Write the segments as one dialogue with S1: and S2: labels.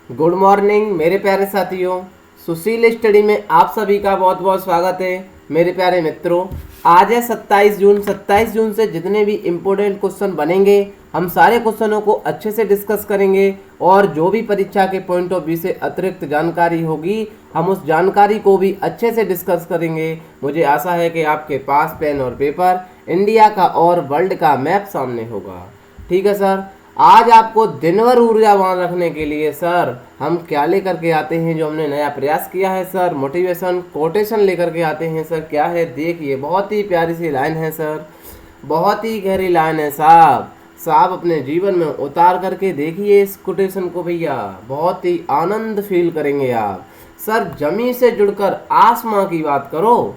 S1: Good morning मेरे प्यारे साथियों। सुशील स्टडी में आप सभी का बहुत बहुत स्वागत है मेरे प्यारे मित्रों। आज है 27 जून। 27 जून से जितने भी इम्पोर्टेंट क्वेश्चन बनेंगे हम सारे क्वेश्चनों को अच्छे से डिस्कस करेंगे और जो भी परीक्षा के पॉइंट ऑफ व्यू से अतिरिक्त जानकारी होगी हम उस जानकारी को भी अच्छे से डिस्कस करेंगे। मुझे आशा है कि आपके पास पेन और पेपर, इंडिया का और वर्ल्ड का मैप सामने होगा। ठीक है सर, आज आपको दिन भर ऊर्जावान रखने के लिए सर हम क्या लेकर के आते हैं, जो हमने नया प्रयास किया है सर, मोटिवेशन कोटेशन लेकर के आते हैं सर। क्या है देखिए, बहुत ही प्यारी सी लाइन है सर, बहुत ही गहरी लाइन है साहब। साहब अपने जीवन में उतार करके देखिए इस कोटेशन को भैया, बहुत ही आनंद फील करेंगे आप। सर जमीन से जुड़कर आसमां की बात करो,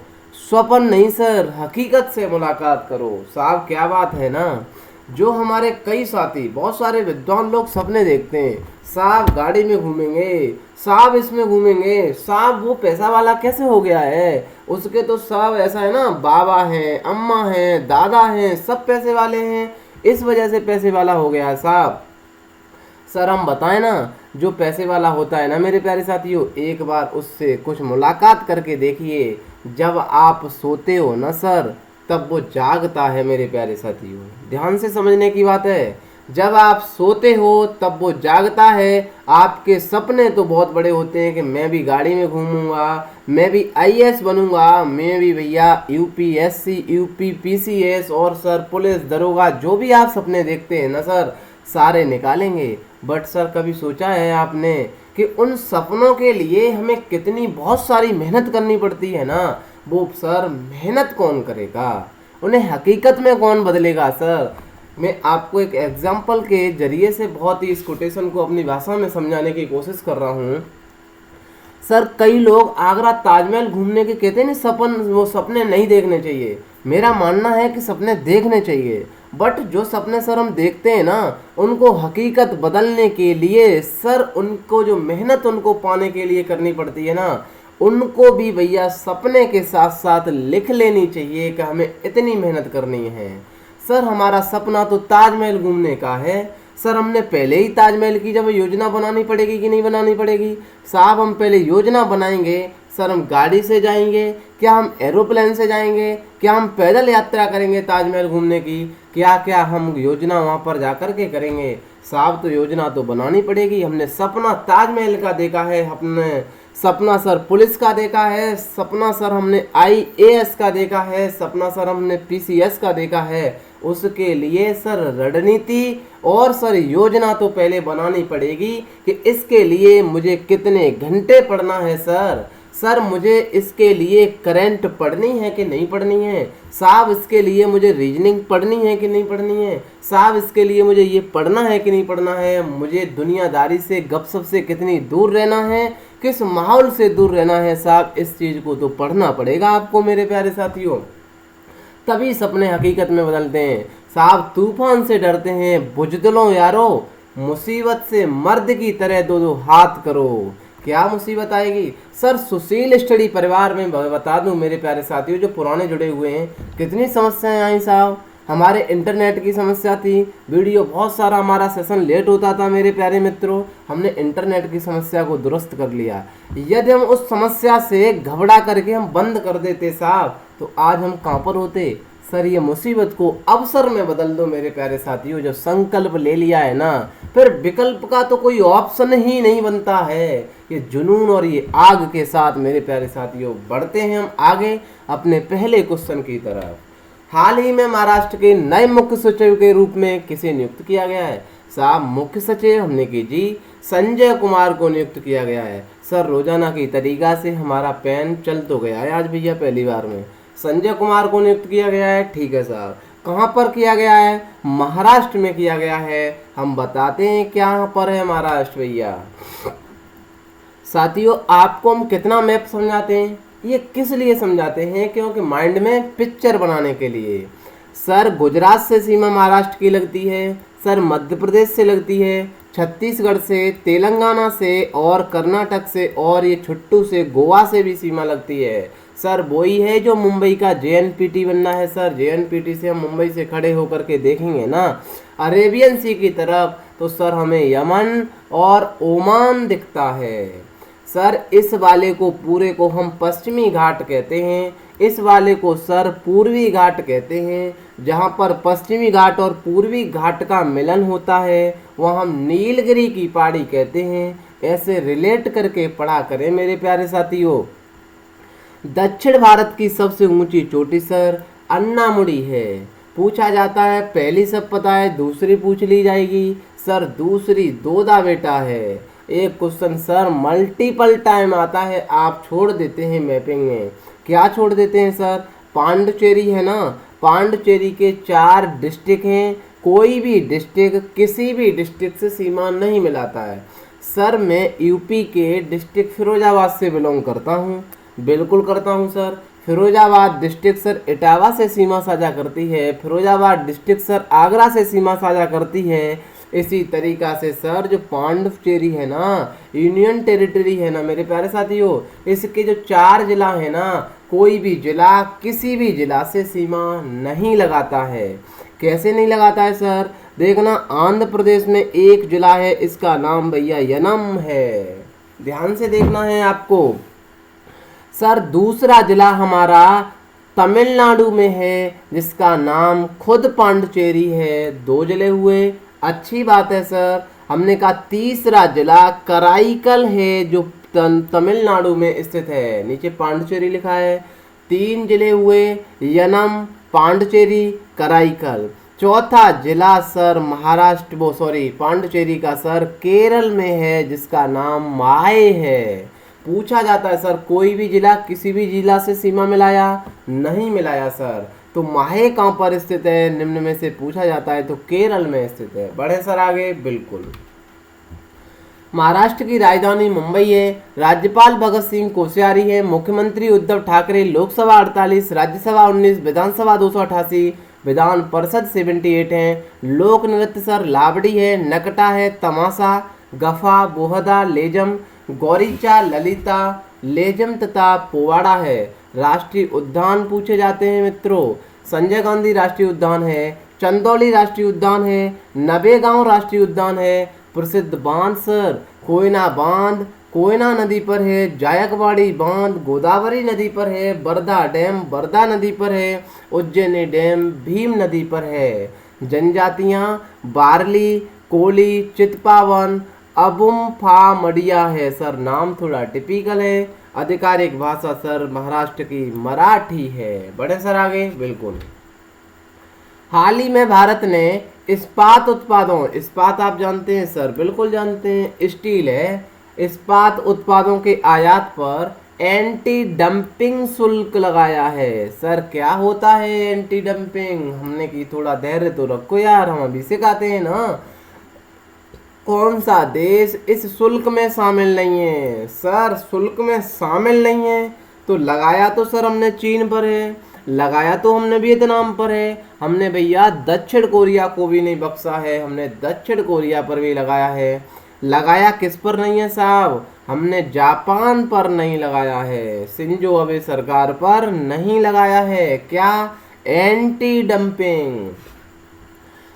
S1: स्वप्न नहीं सर हकीकत से मुलाकात करो। साहब क्या बात है ना, जो हमारे कई साथी बहुत सारे विद्वान लोग सपने देखते हैं, साहब गाड़ी में घूमेंगे, साहब इसमें घूमेंगे, साहब वो पैसा वाला कैसे हो गया है, उसके तो सब ऐसा है ना, बाबा हैं, अम्मा हैं, दादा हैं, सब पैसे वाले हैं, इस वजह से पैसे वाला हो गया है साहब। सर हम बताएं ना, जो पैसे वाला होता है ना मेरे प्यारे साथियों, एक बार उससे कुछ मुलाकात करके देखिए। जब आप सोते हो ना सर तब वो जागता है मेरे प्यारे साथियों, ध्यान से समझने की बात है। जब आप सोते हो तब वो जागता है। आपके सपने तो बहुत बड़े होते हैं कि मैं भी गाड़ी में घूमूंगा, मैं भी आईएएस बनूंगा, मैं भी भैया यूपीएससी, यूपी पीसीएस और सर पुलिस दरोगा, जो भी आप सपने देखते हैं ना सर सारे निकालेंगे। बट सर कभी सोचा है आपने कि उन सपनों के लिए हमें कितनी बहुत सारी मेहनत करनी पड़ती है ना। वो सर मेहनत कौन करेगा, उन्हें हकीकत में कौन बदलेगा। सर मैं आपको एक एग्जाम्पल के जरिए से बहुत ही इस कोटेशन को अपनी भाषा में समझाने की कोशिश कर रहा हूँ। सर कई लोग आगरा ताजमहल घूमने के कहते हैं सपन, वो सपने नहीं देखने चाहिए। मेरा मानना है कि सपने देखने चाहिए, बट जो सपने सर हम देखते हैं ना उनको हकीकत बदलने के लिए सर उनको जो मेहनत उनको पाने के लिए करनी पड़ती है ना, उनको भी भैया सपने के साथ साथ लिख लेनी चाहिए कि हमें इतनी मेहनत करनी है। सर हमारा सपना तो ताजमहल घूमने का है, सर हमने पहले ही ताजमहल की जब योजना बनानी पड़ेगी कि नहीं बनानी पड़ेगी। साहब हम पहले योजना बनाएंगे, सर हम गाड़ी से जाएंगे, क्या हम एरोप्लेन से जाएंगे, क्या हम पैदल यात्रा करेंगे ताजमहल घूमने की, क्या क्या हम योजना वहाँ पर जा कर के करेंगे। साहब तो योजना तो बनानी पड़ेगी। हमने सपना ताजमहल का देखा है, हमने सपना सर पुलिस का देखा है, सपना सर हमने आईएएस का देखा है, सपना सर हमने पीसीएस का देखा है। उसके लिए सर रणनीति और सर योजना तो पहले बनानी पड़ेगी कि इसके लिए मुझे कितने घंटे पढ़ना है सर मुझे इसके लिए करंट पढ़नी है कि नहीं पढ़नी है, साहब इसके लिए मुझे रीजनिंग पढ़नी है कि नहीं पढ़नी है, साहब इसके लिए मुझे ये पढ़ना है कि नहीं पढ़ना है, मुझे दुनियादारी से गपशप से कितनी दूर रहना है, किस माहौल से दूर रहना है। साहब इस चीज़ को तो पढ़ना पड़ेगा आपको मेरे प्यारे साथियों, तभी सपने हकीकत में बदलते हैं। साहब तूफान से डरते हैं बुजदिलों यारो, मुसीबत से मर्द की तरह दो दो हाथ करो। क्या मुसीबत आएगी सर, सुशील स्टडी परिवार में बता दूं मेरे प्यारे साथियों, जो पुराने जुड़े हुए हैं, कितनी समस्याएं आई साहब। हमारे इंटरनेट की समस्या थी, वीडियो बहुत सारा हमारा सेशन लेट होता था मेरे प्यारे मित्रों, हमने इंटरनेट की समस्या को दुरुस्त कर लिया। यदि हम उस समस्या से घबरा करके हम बंद कर देते साहब तो आज हम कहाँ पर होते। सर ये मुसीबत को अवसर में बदल दो मेरे प्यारे साथियों, जो संकल्प ले लिया है ना फिर विकल्प का तो कोई ऑप्शन ही नहीं बनता है। ये जुनून और ये आग के साथ मेरे प्यारे साथियों बढ़ते हैं हम आगे अपने पहले क्वेश्चन की तरफ। हाल ही में महाराष्ट्र के नए मुख्य सचिव के रूप में किसे नियुक्त किया गया है। साहब मुख्य सचिव हमने की जी संजय कुमार को नियुक्त किया गया है। सर रोजाना की तरीका से हमारा पेन चल तो गया है आज भैया, पहली बार में संजय कुमार को नियुक्त किया गया है। ठीक है साहब, कहाँ पर किया गया है, महाराष्ट्र में किया गया है। हम बताते हैं क्या पर है महाराष्ट्र भैया। साथियों आपको हम कितना मैप समझाते हैं, ये किस लिए समझाते हैं, क्योंकि माइंड में पिक्चर बनाने के लिए। सर गुजरात से सीमा महाराष्ट्र की लगती है, सर मध्य प्रदेश से लगती है, छत्तीसगढ़ से, तेलंगाना से और कर्नाटक से, और ये छुट्टू से गोवा से भी सीमा लगती है। सर वही है जो मुंबई का JNPT बनना है सर। JNPT से हम मुंबई से खड़े होकर के देखेंगे ना अरेबियन सी की तरफ, तो सर हमें यमन और ओमान दिखता है। सर इस वाले को पूरे को हम पश्चिमी घाट कहते हैं, इस वाले को सर पूर्वी घाट कहते हैं। जहाँ पर पश्चिमी घाट और पूर्वी घाट का मिलन होता है वह हम नीलगिरी की पहाड़ी कहते हैं। ऐसे रिलेट करके पढ़ा करें मेरे प्यारे साथियों। दक्षिण भारत की सबसे ऊंची चोटी सर अन्नामुड़ी है। पूछा जाता है पहली सब पता है, दूसरी पूछ ली जाएगी सर, दूसरी दोदा बेटा है। एक क्वेश्चन सर मल्टीपल टाइम आता है, आप छोड़ देते हैं मैपिंग में। क्या छोड़ देते हैं सर? पांडिचेरी है ना, पांडिचेरी के 4 डिस्ट्रिक्ट हैं, कोई भी डिस्ट्रिक्ट किसी भी डिस्ट्रिक्ट से सीमा नहीं मिलाता है। सर मैं यूपी के डिस्ट्रिक्ट फिरोजाबाद से बिलोंग करता हूँ, बिल्कुल करता हूँ sir. Firozabad district sir Etawah से सीमा साझा करती है, फिरोजाबाद डिस्ट्रिक्ट सर आगरा से सीमा साझा करती है। इसी तरीका से सर जो पांडिचेरी है ना, यूनियन टेरिटरी है ना मेरे प्यारे साथियों, इसके जो 4 जिला है ना, कोई भी जिला किसी भी जिला से सीमा नहीं लगाता है। कैसे नहीं लगाता है सर? देखना आंध्र प्रदेश में एक जिला है, इसका नाम भैया यनम है, ध्यान से देखना है आपको। सर दूसरा जिला हमारा तमिलनाडु में है, जिसका नाम खुद पांडिचेरी है। 2 जिले हुए, अच्छी बात है सर। हमने कहा तीसरा जिला कराईकल है, जो तमिलनाडु में स्थित है, नीचे पांडिचेरी लिखा है। 3 जिले हुए, यनम, पांडिचेरी, कराईकल। चौथा जिला सर पांडिचेरी का सर केरल में है, जिसका नाम माहे है। पूछा जाता है सर कोई भी जिला किसी भी जिला से सीमा मिलाया? नहीं मिलाया सर। तो माहे कहाँ पर स्थित है निम्न में से पूछा जाता है, तो केरल में स्थित है। बढ़े सर आगे, बिल्कुल। महाराष्ट्र की राजधानी मुंबई है, राज्यपाल भगत सिंह कोश्यारी है, मुख्यमंत्री उद्धव ठाकरे, लोकसभा 48, राज्यसभा 19, विधानसभा 288, विधान परिषद 78 है। लोक नृत्य सर लावड़ी है, नकटा है, तमाशा, गफा, बोहदा, लेजम, गौरीचा, ललिता, लेजम तथा पोवाड़ा है। राष्ट्रीय उद्यान पूछे जाते हैं मित्रों, संजय गांधी राष्ट्रीय उद्यान है, चंदौली राष्ट्रीय उद्यान है, नवेगांव राष्ट्रीय उद्यान है। प्रसिद्ध बांध सर कोयना बांध कोयना नदी पर है, जायकवाड़ी बांध गोदावरी नदी पर है, बरधा डैम बरधा नदी पर है, उज्जैनी डैम भीम नदी पर है। जनजातियां बारली, कोली, चितपावन, अबुम फा मडिया है सर, नाम थोड़ा टिपिकल है। आधिकारिक भाषा सर महाराष्ट्र की मराठी है। बड़े सर आगे, बिल्कुल। हाल ही में भारत ने इस्पात उत्पादों, इस्पात आप जानते हैं सर, बिल्कुल जानते हैं, स्टील है, इस्पात उत्पादों के आयात पर एंटी डंपिंग शुल्क लगाया है। सर क्या होता है एंटी डंपिंग? हमने की थोड़ा धैर्य तो रखो यार, हम अभी सिखाते हैं ना। कौन सा देश इस शुल्क में शामिल नहीं है? सर शुल्क में शामिल नहीं है तो लगाया तो सर हमने चीन पर है, लगाया तो हमने वियतनाम पर है, हमने भैया दक्षिण कोरिया को भी नहीं बख्शा है, हमने दक्षिण कोरिया पर भी लगाया है। लगाया किस पर नहीं है साहब? हमने जापान पर नहीं लगाया है, शिंजो अबे सरकार पर नहीं लगाया है। क्या? Anti dumping.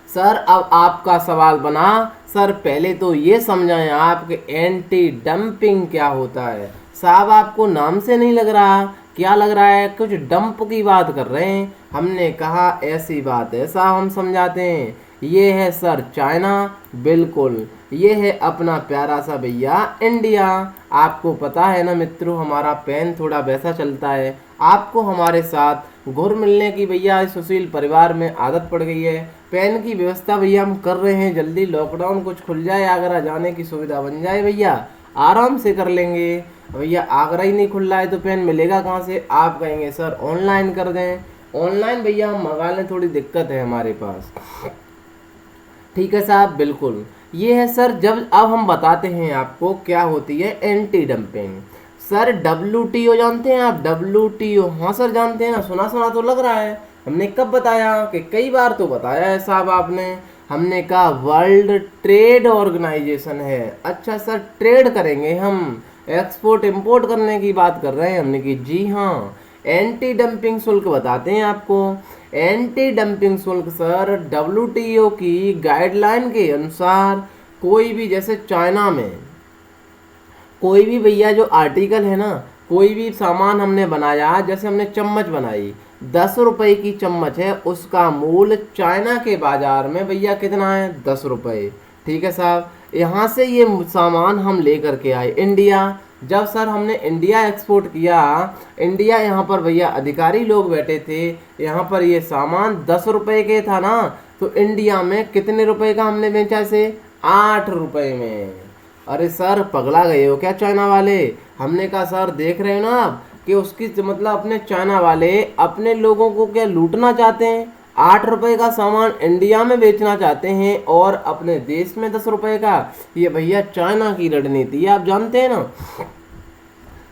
S1: सर अब आपका सवाल बना, सर पहले तो ये समझाएं आप कि एंटी डंपिंग क्या होता है। साहब आपको नाम से नहीं लग रहा, क्या लग रहा है? कुछ डंप की बात कर रहे हैं। हमने कहा ऐसी बात है साहब, हम समझाते हैं। ये है सर चाइना, बिल्कुल। ये है अपना प्यारा सा भैया इंडिया। आपको पता है ना मित्रों, हमारा पेन थोड़ा वैसा चलता है, आपको हमारे साथ घुल मिलने की भैया इस सुशील परिवार में आदत पड़ गई है। पेन की व्यवस्था भैया हम कर रहे हैं, जल्दी लॉकडाउन कुछ खुल जाए, आगरा जाने की सुविधा बन जाए भैया, आराम से कर लेंगे। भैया आगरा ही नहीं खुल रहा है तो पेन मिलेगा कहाँ से? आप कहेंगे सर ऑनलाइन कर दें, ऑनलाइन भैया हम मंगा लें, थोड़ी दिक्कत है हमारे पास। ठीक है साहब, बिल्कुल। ये है सर, जब अब हम बताते हैं आपको क्या होती है एंटी डंपिंग। सर WTO जानते हैं आप? WTO, हाँ सर जानते हैं ना, सुना सुना तो लग रहा है। हमने कब बताया? कि कई बार तो बताया है साहब आपने। हमने कहा वर्ल्ड ट्रेड ऑर्गेनाइजेशन है। अच्छा सर ट्रेड करेंगे हम, एक्सपोर्ट इंपोर्ट करने की बात कर रहे हैं। हमने की जी हाँ, एंटी डंपिंग शुल्क बताते हैं आपको। एंटी डंपिंग शुल्क सर WTO की गाइडलाइन के अनुसार कोई भी, जैसे चाइना में कोई भी भैया जो आर्टिकल है ना, कोई भी सामान हमने बनाया, जैसे हमने चम्मच बनाई, 10 रुपए की चम्मच है, उसका मूल्य चाइना के बाजार में भैया कितना है, 10 रुपये। ठीक है साहब, यहाँ से ये सामान हम लेकर के आए इंडिया। जब सर हमने इंडिया एक्सपोर्ट किया, इंडिया यहाँ पर भैया अधिकारी लोग बैठे थे, यहाँ पर ये सामान 10 रुपये के था ना, तो इंडिया में कितने रुपए का हमने बेचा इसे, 8 रुपये में। अरे सर पगला गए हो क्या चाइना वाले? हमने कहा सर देख रहे हो ना आप कि उसकी मतलब अपने चाइना वाले अपने लोगों को क्या लूटना चाहते हैं, 8 रुपए का सामान इंडिया में बेचना चाहते हैं और अपने देश में 10 रुपए का। ये भैया चाइना की रणनीति है, आप जानते हैं ना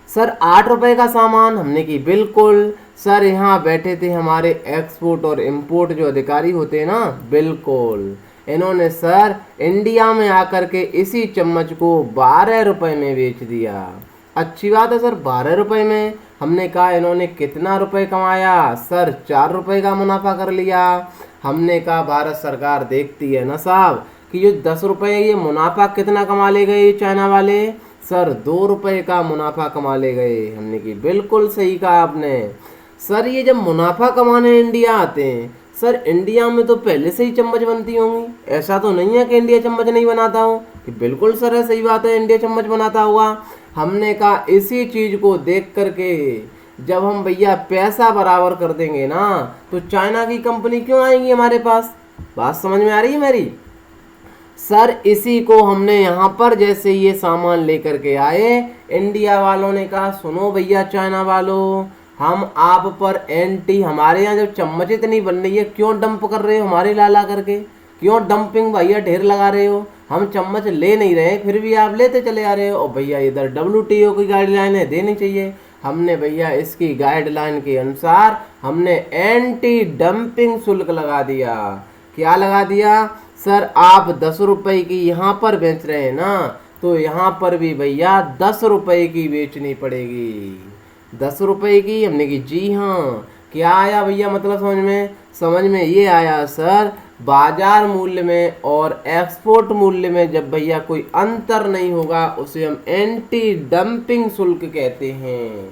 S1: सर। 8 रुपए का सामान हमने की बिल्कुल। सर यहाँ बैठे थे हमारे एक्सपोर्ट और इंपोर्ट जो अधिकारी होते हैं ना, बिल्कुल इन्होंने सर इंडिया में आकर के इसी चम्मच को 12 रुपए में बेच दिया। अच्छी बात है सर, 12 रुपए में। हमने कहा इन्होंने कितना रुपए कमाया सर, 4 रुपए का मुनाफा कर लिया। हमने कहा भारत सरकार देखती है ना साहब कि ये 10 रुपए ये मुनाफा कितना कमा ले गए चाइना वाले, सर 2 रुपए का मुनाफा कमा ले गए। हमने की बिल्कुल सही कहा आपने। सर ये जब मुनाफा कमाने इंडिया आते हैं, सर इंडिया में तो पहले से ही चम्मच बनती होंगी, ऐसा तो नहीं है कि इंडिया चम्मच नहीं बनाता हो। कि बिल्कुल सर है, सही बात है, इंडिया चम्मच बनाता हुआ। हमने कहा इसी चीज को देख करके जब हम भैया पैसा बराबर कर देंगे ना, तो चाइना की कंपनी क्यों आएंगी हमारे पास? बात समझ में आ रही है मेरी? सर इसी को हमने यहाँ पर जैसे ये सामान लेकर के आए, इंडिया वालों ने कहा सुनो भैया चाइना वालों, हम आप पर एंटी, हमारे यहाँ जब चम्मच इतनी बन रही है क्यों डंप कर रहे हो हमारे ला करके, क्यों डंपिंग भैया ढेर लगा रहे हो? हम चम्मच ले नहीं रहे फिर भी आप लेते चले आ रहे हो। और भैया इधर WTO की गाइडलाइन है, देनी चाहिए। हमने भैया इसकी गाइडलाइन के अनुसार हमने एंटी डंपिंग शुल्क लगा दिया। क्या लगा दिया सर? आप 10 रुपए की यहाँ पर बेच रहे हैं ना, तो यहाँ पर भी भैया 10 रुपए की बेचनी पड़ेगी। 10 रुपए की। हमने की जी हाँ। क्या आया भैया मतलब समझ में ये आया सर, बाजार मूल्य में और एक्सपोर्ट मूल्य में जब भैया कोई अंतर नहीं होगा उसे हम एंटी डंपिंग शुल्क कहते हैं।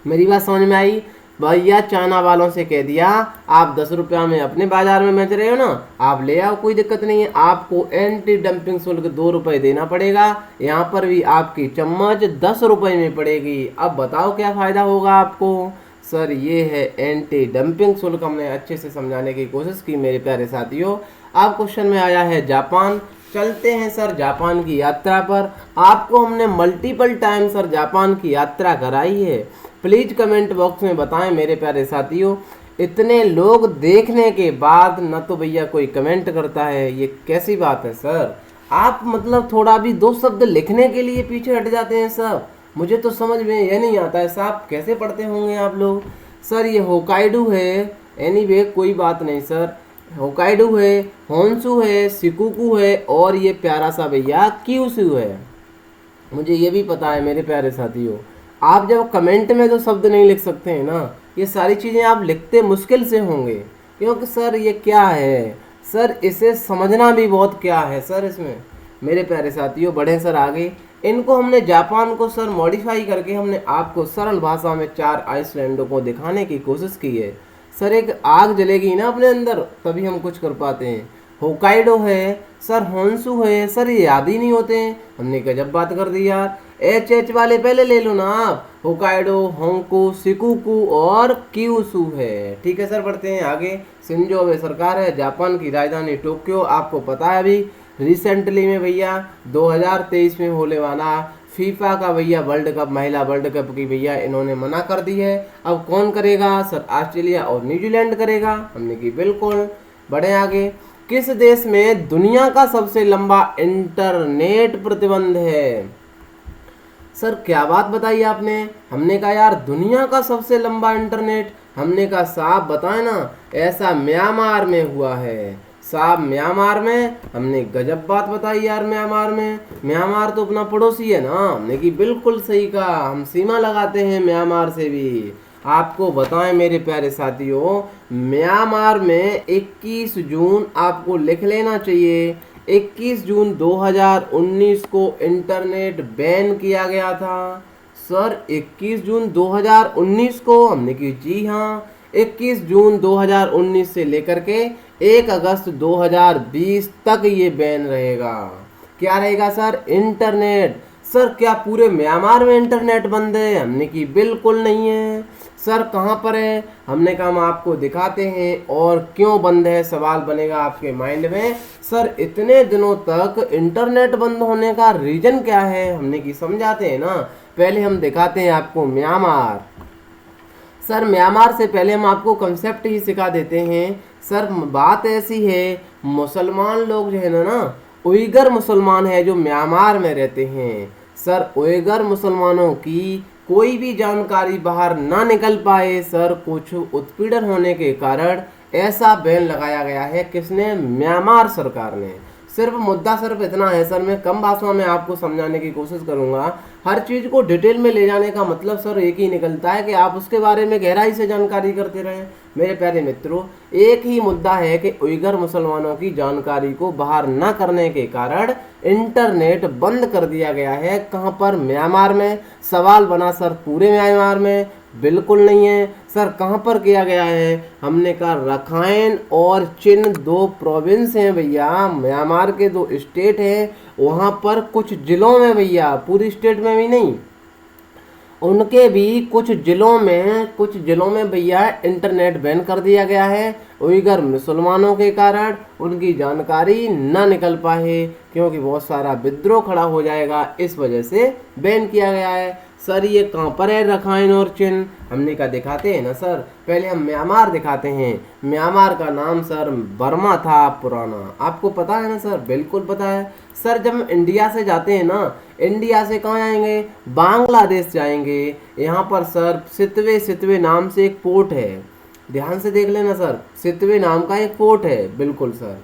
S1: मेरी बात समझ में आई? भैया चाइना वालों से कह दिया आप 10 रुपया में अपने बाजार में बेच रहे हो ना, आप ले आओ, कोई दिक्कत नहीं है, आपको एंटी डंपिंग शुल्क 2 रुपये देना पड़ेगा। यहाँ पर भी आपकी चम्मच 10 रुपये में पड़ेगी। अब बताओ क्या फ़ायदा होगा आपको? सर ये है एंटी डंपिंग शुल्क। हमने अच्छे से समझाने की कोशिश की मेरे प्यारे साथियों। अब क्वेश्चन में आया है जापान। चलते हैं सर जापान की यात्रा पर। आपको हमने मल्टीपल टाइम सर जापान की यात्रा कराई है। प्लीज़ कमेंट बॉक्स में बताएं मेरे प्यारे साथियों। इतने लोग देखने के बाद न तो भैया कोई कमेंट करता है, ये कैसी बात है सर? आप मतलब थोड़ा भी 2 शब्द लिखने के लिए पीछे हट जाते हैं सब। मुझे तो समझ में ये नहीं आता है साहब, कैसे पढ़ते होंगे आप लोग? सर ये होकाइडो है, एनीवे कोई बात नहीं सर, होकाइडो है, होन्शु है, शिकोकू है और ये प्यारा सा भैया क्यूशू है। मुझे ये भी पता है मेरे प्यारे साथियों, आप जब कमेंट में जो शब्द नहीं लिख सकते हैं ना, ये सारी चीज़ें आप लिखते मुश्किल से होंगे, क्योंकि सर ये क्या है सर, इसे समझना भी बहुत क्या है सर इसमें। मेरे प्यारे साथियों बढ़े सर आगे। इनको हमने जापान को सर मॉडिफाई करके हमने आपको सरल भाषा में 4 आइसलैंडों को दिखाने की कोशिश की है। सर एक आग जलेगी ना अपने अंदर तभी हम कुछ कर पाते हैं। होकाइडो है सर, होन्शु है सर, ये याद ही नहीं होते हैं। हमने गजब बात कर दी यार। एच वाले पहले ले लो ना आप, होकाइडो, होंको, शिकोकू और क्यूशू है। ठीक है सर, बढ़ते हैं आगे। शिंजो अबे सरकार है, जापान की राजधानी टोक्यो। आपको पता है अभी रिसेंटली में भैया 2023 में होने वाला फीफा का भैया वर्ल्ड कप, महिला वर्ल्ड कप की भैया इन्होंने मना कर दी है। अब कौन करेगा सर? ऑस्ट्रेलिया और न्यूजीलैंड करेगा। हमने की बिल्कुल। बढ़े आगे। किस देश में दुनिया का सबसे लंबा इंटरनेट प्रतिबंध है? सर क्या बात बताई आपने? हमने कहा यार दुनिया का सबसे लंबा इंटरनेट, हमने कहा साहब बताए ना, ऐसा म्यांमार में हुआ है साहब, म्यांमार में। हमने गजब बात बताई यार, म्यांमार में। म्यांमार तो अपना पड़ोसी है ना। हमने कि बिल्कुल सही कहा, हम सीमा लगाते हैं म्यांमार से भी। आपको बताएं मेरे प्यारे साथियों, म्यांमार में 21 जून आपको लिख लेना चाहिए, 21 जून 2019 को इंटरनेट बैन किया गया था। सर 21 जून 2019 को, हमने की जी हाँ, 21 जून 2019 से लेकर के 1 अगस्त 2020 तक ये बैन रहेगा। क्या रहेगा सर? इंटरनेट। सर क्या पूरे म्यांमार में इंटरनेट बंद है? हमने की बिल्कुल नहीं है। सर कहाँ पर है? हमने कहा हम आपको दिखाते हैं। और क्यों बंद है, सवाल बनेगा आपके माइंड में। सर इतने दिनों तक इंटरनेट बंद होने का रीजन क्या है, हमने की समझाते हैं ना। पहले हम दिखाते हैं आपको म्यांमार। सर म्यांमार से पहले हम आपको कंसेप्ट ही सिखा देते हैं। सर बात ऐसी है, मुसलमान लोग जो है ना, उइगर मुसलमान है जो म्यांमार में रहते हैं। सर उइगर मुसलमानों की कोई भी जानकारी बाहर ना निकल पाए, सर कुछ उत्पीड़न होने के कारण ऐसा बैन लगाया गया है। किसने? म्यांमार सरकार ने। सिर्फ मुद्दा सिर्फ इतना है सर, मैं कम भाषा में आपको समझाने की कोशिश करूंगा। हर चीज़ को डिटेल में ले जाने का मतलब सर एक ही निकलता है कि आप उसके बारे में गहराई से जानकारी करते रहें। मेरे प्यारे मित्रों, एक ही मुद्दा है कि उइगर मुसलमानों की जानकारी को बाहर न करने के कारण इंटरनेट बंद कर दिया गया है। कहाँ पर? म्यांमार में। सवाल बना सर पूरे म्यांमार में? बिल्कुल नहीं है। सर कहाँ पर किया गया है? हमने कहा रखाइन और चिन 2 प्रोविंस हैं भैया, म्यांमार के 2 स्टेट हैं। वहाँ पर कुछ जिलों में भैया, पूरी स्टेट में भी नहीं, उनके भी कुछ जिलों में भैया इंटरनेट बैन कर दिया गया है। उइगर मुसलमानों के कारण उनकी जानकारी ना निकल पाए, क्योंकि बहुत सारा विद्रोह खड़ा हो जाएगा, इस वजह से बैन किया गया है। सर ये कहाँ पर है रखाइन और चिन? हमने कहा दिखाते हैं ना सर। पहले हम म्यांमार दिखाते हैं। म्यांमार का नाम सर बर्मा था पुराना, आपको पता है ना सर? बिल्कुल पता है। सर जब हम इंडिया से जाते हैं ना, इंडिया से कहाँ जाएंगे? बांग्लादेश जाएंगे। यहाँ पर सर सितवे नाम से एक पोर्ट है, ध्यान से देख लेना सर, सितवे नाम का एक पोर्ट है। बिल्कुल सर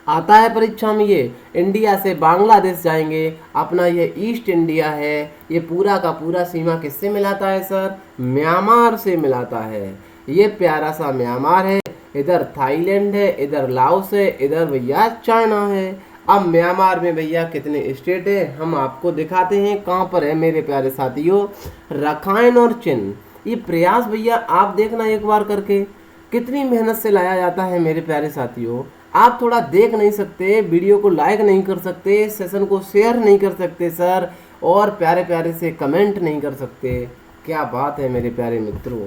S1: आता है परीक्षा में ये। इंडिया से बांग्लादेश जाएंगे, अपना ये ईस्ट इंडिया है, ये पूरा का पूरा सीमा किससे मिलाता है सर? म्यांमार से मिलाता है। ये प्यारा सा म्यांमार है, इधर थाईलैंड है, इधर लाओस है, इधर भैया चाइना है। अब म्यांमार में भैया कितने स्टेट है हम आपको दिखाते हैं। कहाँ पर है मेरे प्यारे साथियों? रखाइन और चिन। ये प्रयास भैया आप देखना एक बार करके, कितनी मेहनत से लाया जाता है मेरे प्यारे साथियों। आप थोड़ा देख नहीं सकते, वीडियो को लाइक नहीं कर सकते, सेशन को शेयर नहीं कर सकते सर, और प्यारे प्यारे से कमेंट नहीं कर सकते। क्या बात है मेरे प्यारे मित्रों।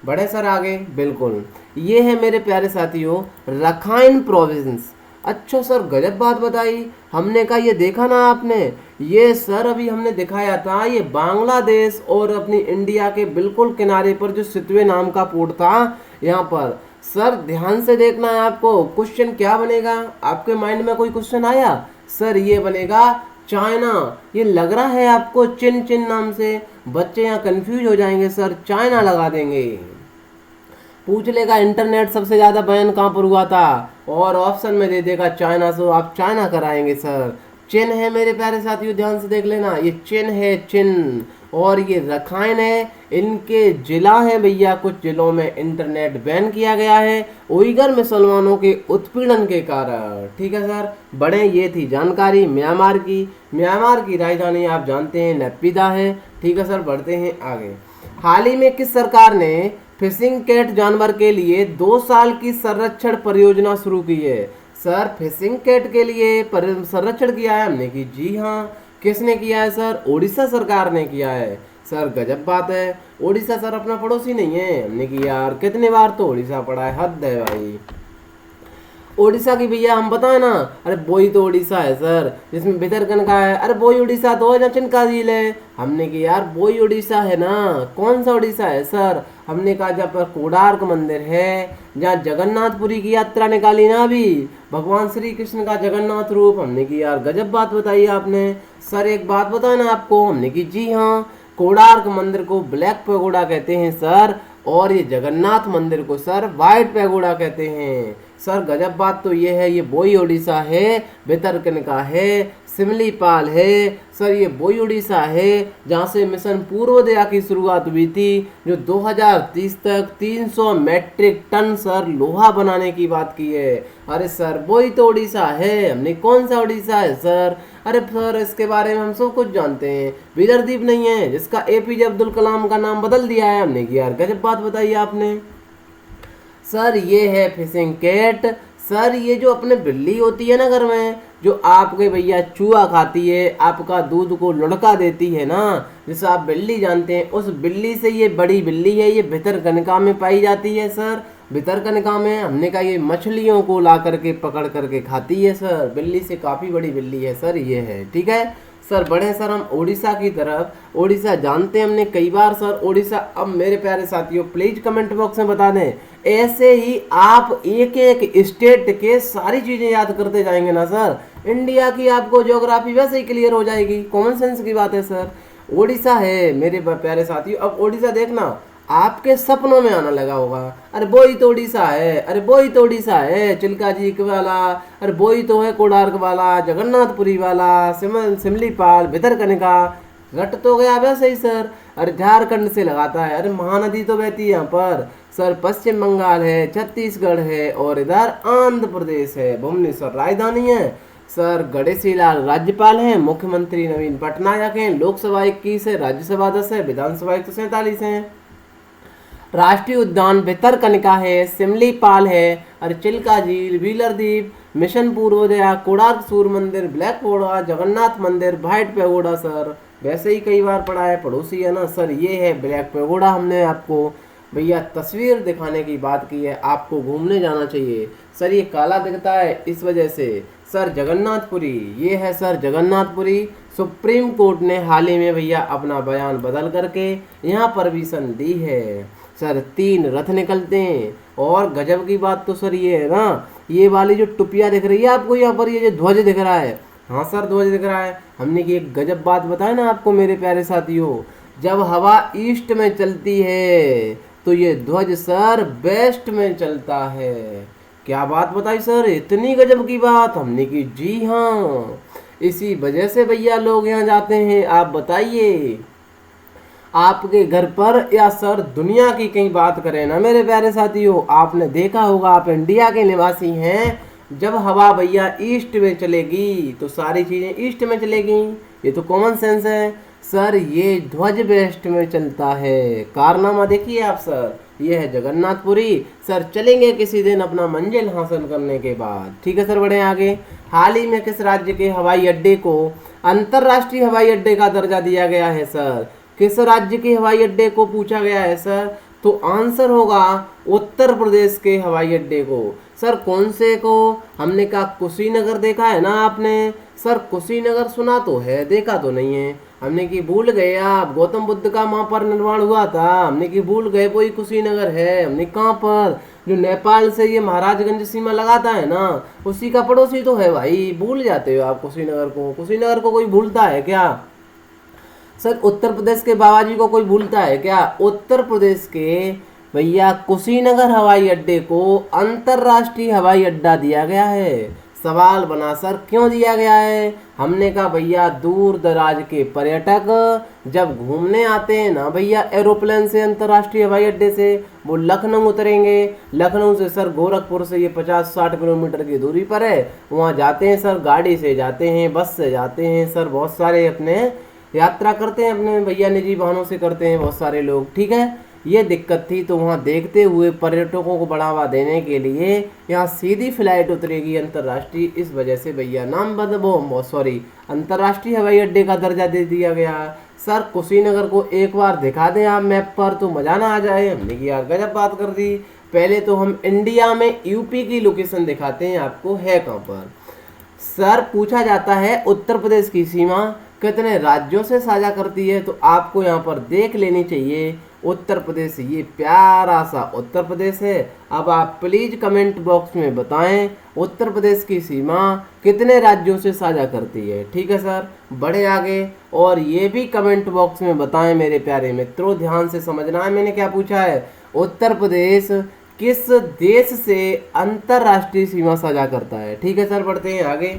S1: बड़े सर आगे। बिल्कुल ये है मेरे प्यारे साथियों रखाइन प्रोविंस। अच्छा सर गजब बात बताई। हमने कहा ये देखा ना आपने, ये सर अभी हमने दिखाया था, ये बांग्लादेश और अपनी इंडिया के बिल्कुल किनारे पर जो सितवे नाम का पोर्ट था, यहाँ पर सर ध्यान से देखना है आपको। क्वेश्चन क्या बनेगा? आपके माइंड में कोई क्वेश्चन आया? सर ये बनेगा चाइना। ये लग रहा है आपको चिन चिन नाम से, बच्चे यहाँ कंफ्यूज हो जाएंगे, सर चाइना लगा देंगे। पूछ लेगा इंटरनेट सबसे ज़्यादा बैन कहाँ पर हुआ था, और ऑप्शन में दे देगा चाइना, सो आप चाइना कराएंगे सर। चिन है मेरे प्यारे साथियों, ध्यान से देख लेना, ये चिन है चिन, और ये रखाइन है, इनके जिला है भैया, कुछ जिलों में इंटरनेट बैन किया गया है उइगर मुसलमानों के उत्पीड़न के कारण। ठीक है सर, बड़े ये थी जानकारी म्यांमार की। म्यांमार की राजधानी आप जानते हैं नेपिदा है। ठीक है सर, बढ़ते हैं आगे। हाल ही में किस सरकार ने फिशिंग कैट जानवर के लिए 2 साल की संरक्षण परियोजना शुरू की है? सर फिशिंग कैट के लिए संरक्षण किया है हमने की जी हाँ। किसने किया है सर? उड़ीसा सरकार ने किया है। सर गजब बात है। उड़ीसा सर अपना पड़ोसी नहीं है। हमने की यार कितने बार तो उड़ीसा पड़ा है, हद है भाई। उड़ीसा की भैया हम बताए ना, अरे वही तो उड़ीसा है सर जिसमें भितरकन का है। अरे वही उड़ीसा तो है जहाँ चिनका झील है। हमने की यार वही उड़ीसा है ना। कौन सा उड़ीसा है सर? हमने कहा जहाँ पर कोणार्क मंदिर है, जहाँ जगन्नाथपुरी की यात्रा निकाली ना अभी, भगवान श्री कृष्ण का जगन्नाथ रूप। हमने की यार गजब बात बताई आपने। सर एक बात बताए ना आपको, हमने की जी हाँ, कोणार्क मंदिर को ब्लैक पैगोडा कहते हैं सर, और ये जगन्नाथ मंदिर को सर व्हाइट पैगोडा कहते हैं। सर गजब बात तो ये है, ये वही उड़ीसा है, भितरकनिका है, सिमलीपाल है। सर ये वही उड़ीसा है जहाँ से मिशन पूर्वोदया की शुरुआत हुई थी, जो 2030 तक 300 मैट्रिक टन सर लोहा बनाने की बात की है। अरे सर वही तो उड़ीसा है, हमने कौन सा उड़ीसा है सर? अरे सर इसके बारे में हम सब कुछ जानते हैं। विदर्दीप नहीं है जिसका एपीजे अब्दुल कलाम का नाम बदल दिया है हमने कि यार गजब बात बताई आपने। सर ये है फिशिंग कैट। सर ये जो अपने बिल्ली होती है ना घर में, जो आपके भैया चूहा खाती है, आपका दूध को लुढ़का देती है ना, जिसे आप बिल्ली जानते हैं, उस बिल्ली से ये बड़ी बिल्ली है, ये भितरकनिका में पाई जाती है सर। भितरकनिका में हमने कहा ये मछलियों को ला करके पकड़ करके खाती है सर, बिल्ली से काफ़ी बड़ी बिल्ली है सर ये है। ठीक है सर, बढ़े सर हम उड़ीसा की तरफ। उड़ीसा जानते हैं हमने कई बार सर उड़ीसा। अब मेरे प्यारे साथियों प्लीज कमेंट बॉक्स में बता दें, ऐसे ही आप एक एक स्टेट के सारी चीजें याद करते जाएंगे ना सर, इंडिया की आपको ज्योग्राफी वैसे ही क्लियर हो जाएगी। कॉमन सेंस की बात है सर। उड़ीसा है मेरे प्यारे साथियों। अब उड़ीसा देखना आपके सपनों में आना लगा होगा, अरे वही तो उड़ीसा है, अरे वही तो उड़ीसा है, चिल्का जी वाला, अरे वही तो है कोणार्क वाला, जगन्नाथपुरी वाला, सिमलीपाल, भितरकनिका। घट तो गया वैसे ही सर। अरे झारखंड से लगाता है, अरे महानदी तो बहती है यहाँ पर सर। पश्चिम बंगाल है, छत्तीसगढ़ है, और इधर आंध्र प्रदेश है, भुवनेश्वर राजधानी है सर। गणेशी लाल राज्यपाल हैं, मुख्यमंत्री नवीन पटनायक हैं, लोकसभा 21 है, राज्यसभा 10 है, विधानसभा 147 है। राष्ट्रीय उद्यान भितरकनिका है, सिमलीपाल है, और चिल्का झील, व्हीलर द्वीप, मिशन पूर्वोदया, कोणार्क सूर्य मंदिर, ब्लैक पैगोडा, जगन्नाथ मंदिर, व्हाइट पैगोडा सर वैसे ही कई बार पढ़ा है, पड़ोसी है ना सर। ये है ब्लैक पैगोडा। हमने आपको भैया तस्वीर दिखाने की बात की है, आपको घूमने जाना चाहिए सर। ये काला दिखता है इस वजह से सर। जगन्नाथपुरी ये है सर, जगन्नाथपुरी। सुप्रीम कोर्ट ने हाल ही में भैया अपना बयान बदल करके यहाँ परमिशन दी है सर। 3 रथ निकलते हैं, और गजब की बात तो सर ये है ना, ये वाली जो टुपिया दिख रही है आपको यहाँ पर, ये जो ध्वज दिख रहा है, हाँ सर ध्वज दिख रहा है। हमने की एक गजब बात बताया ना आपको मेरे प्यारे साथियों, जब हवा ईस्ट में चलती है तो ये ध्वज सर वेस्ट में चलता है। क्या बात बताई सर, इतनी गजब की बात हमने की। जी हाँ, इसी वजह से भैया लोग यहाँ जाते हैं। आप बताइए आपके घर पर या सर दुनिया की कहीं बात करें ना मेरे प्यारे साथियों, आपने देखा होगा, आप इंडिया के निवासी हैं, जब हवा भैया ईस्ट में चलेगी तो सारी चीज़ें ईस्ट में चलेगी। ये तो कॉमन सेंस है सर। ये ध्वज वेस्ट में चलता है। कारनामा देखिए आप सर, ये है जगन्नाथपुरी सर। चलेंगे किसी दिन अपना मंजिल हासिल करने के बाद। ठीक है सर, बढ़े आगे। हाल ही में किस राज्य के हवाई अड्डे को अंतर्राष्ट्रीय हवाई अड्डे का दर्जा दिया गया है सर? किस राज्य के हवाई अड्डे को पूछा गया है सर? तो आंसर होगा उत्तर प्रदेश के हवाई अड्डे को सर। कौन से को? हमने कहा कुशीनगर। देखा है ना आपने सर? कुशीनगर सुना तो है, देखा तो नहीं है। हमने की भूल गए आप, गौतम बुद्ध का वहाँ पर निर्माण हुआ था, हमने की भूल गए वही कुशीनगर है। हमने कहाँ पर, जो नेपाल से ये महाराजगंज सीमा लगाता है ना, उसी का पड़ोसी तो है भाई। भूल जाते हो आप कुशीनगर को। कुशीनगर को कोई भूलता है क्या सर? उत्तर प्रदेश के बाबा जी को कोई भूलता है क्या? उत्तर प्रदेश के भैया कुशीनगर हवाई अड्डे को अंतर्राष्ट्रीय हवाई अड्डा दिया गया है। सवाल बना सर क्यों दिया गया है? हमने कहा भैया दूर दराज के पर्यटक जब घूमने आते हैं ना भैया एरोप्लेन से, अंतर्राष्ट्रीय हवाई अड्डे से, वो लखनऊ उतरेंगे। लखनऊ से सर गोरखपुर से ये 50-60 किलोमीटर की दूरी पर है, वहाँ जाते हैं सर, गाड़ी से जाते हैं, बस से जाते हैं सर। बहुत सारे अपने यात्रा करते हैं, अपने भैया निजी वाहनों से करते हैं बहुत सारे लोग। ठीक है, ये दिक्कत थी, तो वहाँ देखते हुए पर्यटकों को बढ़ावा देने के लिए यहाँ सीधी फ्लाइट उतरेगी अंतर्राष्ट्रीय। इस वजह से भैया नाम अंतर्राष्ट्रीय हवाई अड्डे का दर्जा दे दिया गया सर। कुशीनगर को एक बार दिखा दें आप मैप पर तो मजा ना आ जाए। हमने की यार गजब बात कर दी। पहले तो हम इंडिया में यूपी की लोकेशन दिखाते हैं आपको, है कहाँ पर सर? पूछा जाता है उत्तर प्रदेश की सीमा कितने राज्यों से साझा करती है, तो आपको यहाँ पर देख लेनी चाहिए उत्तर प्रदेश। ये प्यारा सा उत्तर प्रदेश है। अब आप प्लीज कमेंट बॉक्स में बताएं उत्तर प्रदेश की सीमा कितने राज्यों से साझा करती है। ठीक है सर, बढ़े आगे। और ये भी कमेंट बॉक्स में बताएं मेरे प्यारे मित्रों, ध्यान से समझना है मैंने क्या पूछा है। उत्तर प्रदेश किस देश से अंतरराष्ट्रीय सीमा साझा करता है। ठीक है सर, बढ़ते हैं आगे।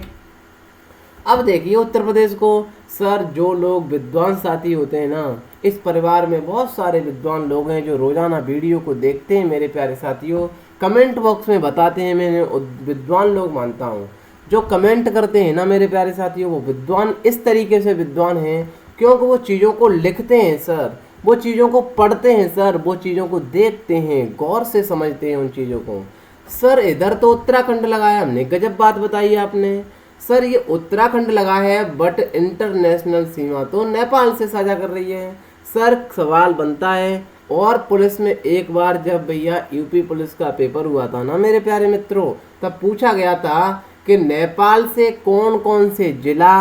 S1: अब देखिए उत्तर प्रदेश को। सर जो लोग विद्वान साथी होते हैं ना, इस परिवार में बहुत सारे विद्वान लोग हैं जो रोजाना वीडियो को देखते हैं मेरे प्यारे साथियों, कमेंट बॉक्स में बताते हैं। मैं विद्वान लोग मानता हूँ जो कमेंट करते हैं ना मेरे प्यारे साथियों, वो विद्वान इस तरीके से विद्वान हैं क्योंकि वो चीज़ों को लिखते हैं सर, वो चीज़ों को पढ़ते हैं सर, वो चीज़ों को देखते हैं, गौर से समझते हैं उन चीज़ों को। सर इधर तो उत्तराखंड लगाया हमने, गजब बात बताई आपने। सर ये उत्तराखंड लगा है बट इंटरनेशनल सीमा तो नेपाल से साझा कर रही है। सर सवाल बनता है, और पुलिस में एक बार जब भैया यूपी पुलिस का पेपर हुआ था ना मेरे प्यारे मित्रों, तब पूछा गया था कि नेपाल से कौन कौन से जिला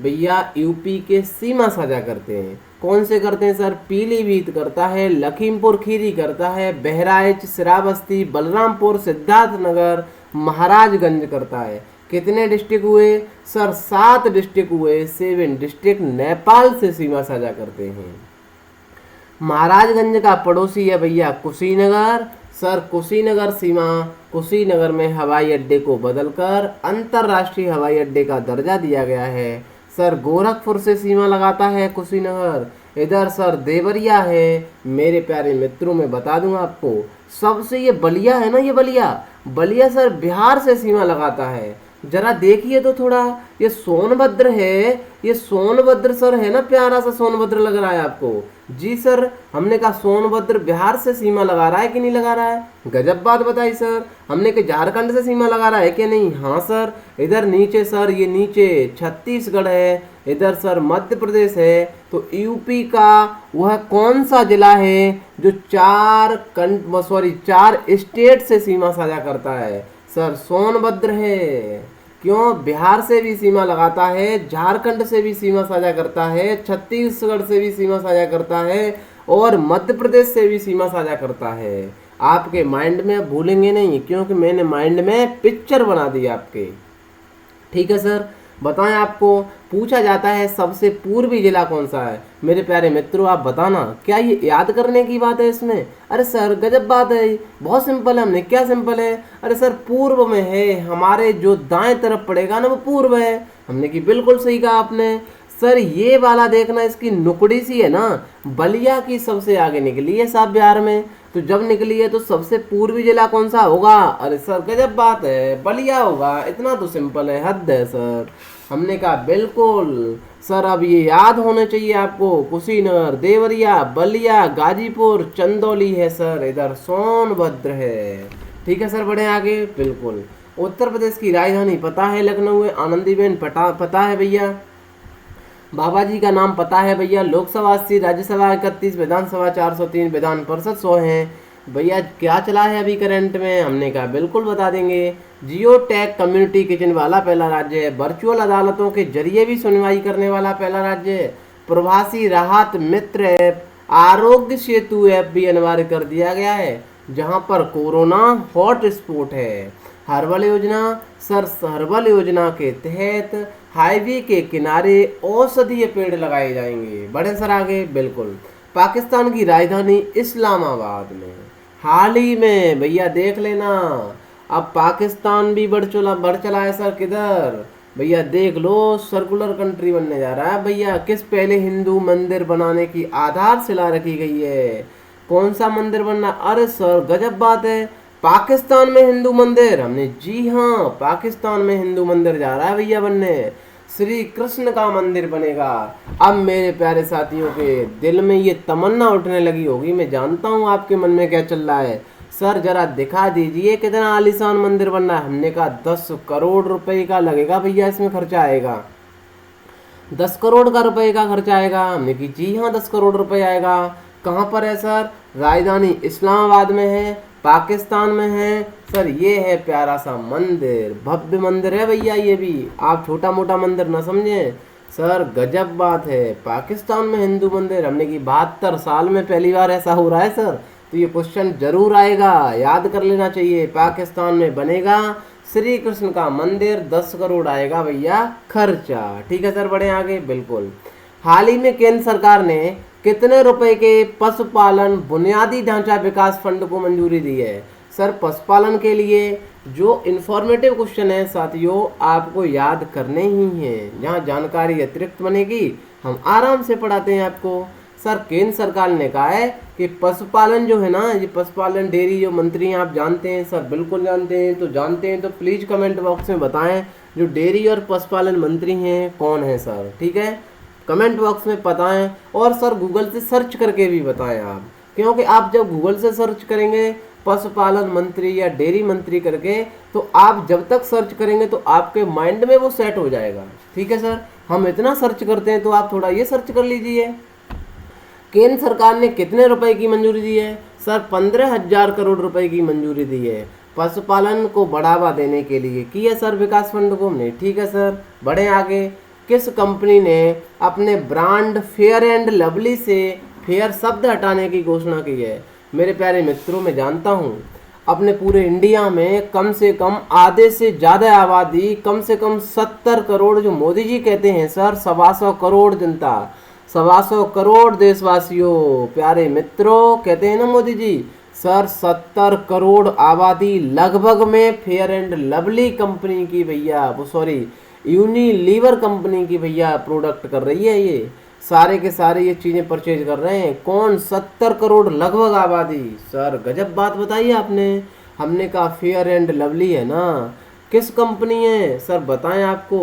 S1: भैया यूपी के सीमा साझा करते हैं। कौन से करते हैं सर? पीलीभीत करता है, लखीमपुर खीरी करता है, बहराइच, श्रावस्ती, बलरामपुर, सिद्धार्थनगर, महाराजगंज करता है। कितने डिस्ट्रिक्ट हुए सर? 7 डिस्ट्रिक्ट हुए। 7 डिस्ट्रिक्ट नेपाल से सीमा साझा करते हैं। महाराजगंज का पड़ोसी है भैया कुशीनगर। सर कुशीनगर सीमा, कुशीनगर में हवाई अड्डे को बदलकर अंतर्राष्ट्रीय हवाई अड्डे का दर्जा दिया गया है। सर गोरखपुर से सीमा लगाता है कुशीनगर। इधर सर देवरिया है। मेरे प्यारे मित्रों मैं बता दूं आपको, सबसे ये बलिया है ना, ये बलिया सर बिहार से सीमा लगाता है। जरा देखिए तो थोड़ा, ये सोनभद्र है, ये सोनभद्र सर है ना, प्यारा सा सोनभद्र लग रहा है आपको। जी सर, हमने कहा सोनभद्र बिहार से सीमा लगा रहा है कि नहीं लगा रहा है? गजब बात बताई सर। हमने कहा झारखंड से सीमा लगा रहा है कि नहीं? हाँ सर। इधर नीचे सर, ये नीचे छत्तीसगढ़ है, इधर सर मध्य प्रदेश है। तो यूपी का वह कौन सा जिला है जो 4 स्टेट से सीमा साझा करता है? सर सोनभद्र है। क्यों? बिहार से भी सीमा लगाता है, झारखंड से भी सीमा साझा करता है, छत्तीसगढ़ से भी सीमा साझा करता है, और मध्य प्रदेश से भी सीमा साझा करता है। आपके माइंड में अब भूलेंगे नहीं, क्योंकि मैंने माइंड में पिक्चर बना दी आपके। ठीक है सर, बताएं। आपको पूछा जाता है सबसे पूर्वी जिला कौन सा है? मेरे प्यारे मित्रों आप बताना, क्या ये याद करने की बात है इसमें? अरे सर गजब बात है, बहुत सिंपल है। हमने क्या सिंपल है? अरे सर पूर्व में है, हमारे जो दाएं तरफ पड़ेगा ना वो पूर्व है। हमने कि बिल्कुल सही कहा आपने। सर ये वाला देखना, इसकी नुकड़ी सी है ना, बलिया की सबसे आगे निकली है साहब बिहार में। तो जब निकली है तो सबसे पूर्वी जिला कौन सा होगा? अरे सर गजब बात है, बलिया होगा। इतना तो सिंपल है, हद है सर। हमने कहा बिल्कुल सर, अब ये याद होने चाहिए आपको। कुशीनगर, देवरिया, बलिया, गाजीपुर, चंदौली है सर, इधर सोनभद्र है। ठीक है सर, बढ़े आगे। बिल्कुल। उत्तर प्रदेश की राजधानी पता है? लखनऊ है। आनंदीबेन पता है भैया। बाबा जी का नाम पता है भैया। लोकसभा 80, राज्यसभा 31, विधानसभा 403, विधान परिषद 100 है भैया। क्या चला है अभी करंट में? हमने कहा बिल्कुल बता देंगे। जियो टैग कम्युनिटी किचन वाला पहला राज्य है। वर्चुअल अदालतों के जरिए भी सुनवाई करने वाला पहला राज्य है। प्रवासी राहत मित्र ऐप, आरोग्य सेतु ऐप भी अनिवार्य कर दिया गया है, जहां पर कोरोना हॉट स्पॉट है। हर्बल योजना, सर हर्बल योजना के तहत हाईवे के किनारे औषधीय पेड़ लगाए जाएंगे। बढ़े सर आगे। बिल्कुल। पाकिस्तान की राजधानी इस्लामाबाद में हाल ही में भैया देख लेना, अब पाकिस्तान भी बढ़ चला है सर। किधर भैया? देख लो, सर्कुलर कंट्री बनने जा रहा है भैया। किस पहले हिंदू मंदिर बनाने की आधारशिला रखी गई है? कौन सा मंदिर बनना? अरे सर गजब बात है, पाकिस्तान में हिंदू मंदिर। हमने जी हाँ, पाकिस्तान में हिंदू मंदिर जा रहा है भैया बनने। श्री कृष्ण का मंदिर बनेगा। अब मेरे प्यारे साथियों के दिल में ये तमन्ना उठने लगी होगी, मैं जानता हूँ आपके मन में क्या चल रहा है। सर जरा दिखा दीजिए कितना आलीशान मंदिर बन रहा है। हमने कहा 10 करोड़ रुपए का लगेगा भैया, इसमें खर्चा आएगा। 10 करोड़ का रुपए का खर्चा आएगा। हमने की जी हाँ 10 करोड़ रुपए आएगा। कहाँ पर है सर? राजधानी इस्लामाबाद में है, पाकिस्तान में है सर। ये है प्यारा सा मंदिर, भव्य मंदिर है भैया। ये भी आप छोटा मोटा मंदिर ना समझें सर, गजब बात है। पाकिस्तान में हिंदू मंदिर, हमने की 72 साल में पहली बार ऐसा हो रहा है सर। तो ये क्वेश्चन जरूर आएगा, याद कर लेना चाहिए। पाकिस्तान में बनेगा श्री कृष्ण का मंदिर, 10 करोड़ आएगा भैया खर्चा। ठीक है सर, बढ़े आगे। बिल्कुल। हाल ही में केंद्र सरकार ने कितने रुपए के पशुपालन बुनियादी ढांचा विकास फंड को मंजूरी दी है? सर पशुपालन के लिए जो इन्फॉर्मेटिव क्वेश्चन है साथियों आपको याद करने ही हैं, जहाँ जानकारी अतिरिक्त बनेगी हम आराम से पढ़ाते हैं आपको। सर केंद्र सरकार ने कहा है कि पशुपालन जो है ना, ये पशुपालन डेयरी जो मंत्री हैं आप जानते हैं सर, बिल्कुल जानते हैं, तो जानते हैं तो प्लीज़ कमेंट बॉक्स में बताएं जो डेयरी और पशुपालन मंत्री हैं कौन है सर, ठीक है, कमेंट बॉक्स में बताएं। और सर गूगल से सर्च करके भी बताएं आप, क्योंकि आप जब गूगल से सर्च करेंगे पशुपालन मंत्री या डेयरी मंत्री करके, तो आप जब तक सर्च करेंगे तो आपके माइंड में वो सेट हो जाएगा, ठीक है सर। हम इतना सर्च करते हैं तो आप थोड़ा ये सर्च कर लीजिए। केंद्र सरकार ने कितने रुपए की मंजूरी दी है सर? 15,000 करोड़ रुपए की मंजूरी दी है पशुपालन को बढ़ावा देने के लिए, की है सर विकास फंड को हमने, ठीक है सर। बढ़े आगे, किस कंपनी ने अपने ब्रांड फेयर एंड लवली से फेयर शब्द हटाने की घोषणा की है? मेरे प्यारे मित्रों, मैं जानता हूँ अपने पूरे इंडिया में कम से कम आधे से ज़्यादा आबादी, कम से कम 70 करोड़ जो मोदी जी कहते हैं सर, 125 करोड़ जनता, 125 करोड़ देशवासियों, प्यारे मित्रों कहते हैं ना मोदी जी सर, 70 करोड़ आबादी लगभग में फेयर एंड लवली कंपनी की भैया, वो सॉरी यूनिलीवर कंपनी की भैया प्रोडक्ट कर रही है, ये सारे के सारे ये चीज़ें परचेज कर रहे हैं। कौन? 70 करोड़ लगभग आबादी। सर गजब बात बताई आपने। हमने कहा फेयर एंड लवली है ना, किस कंपनी है सर बताएं आपको?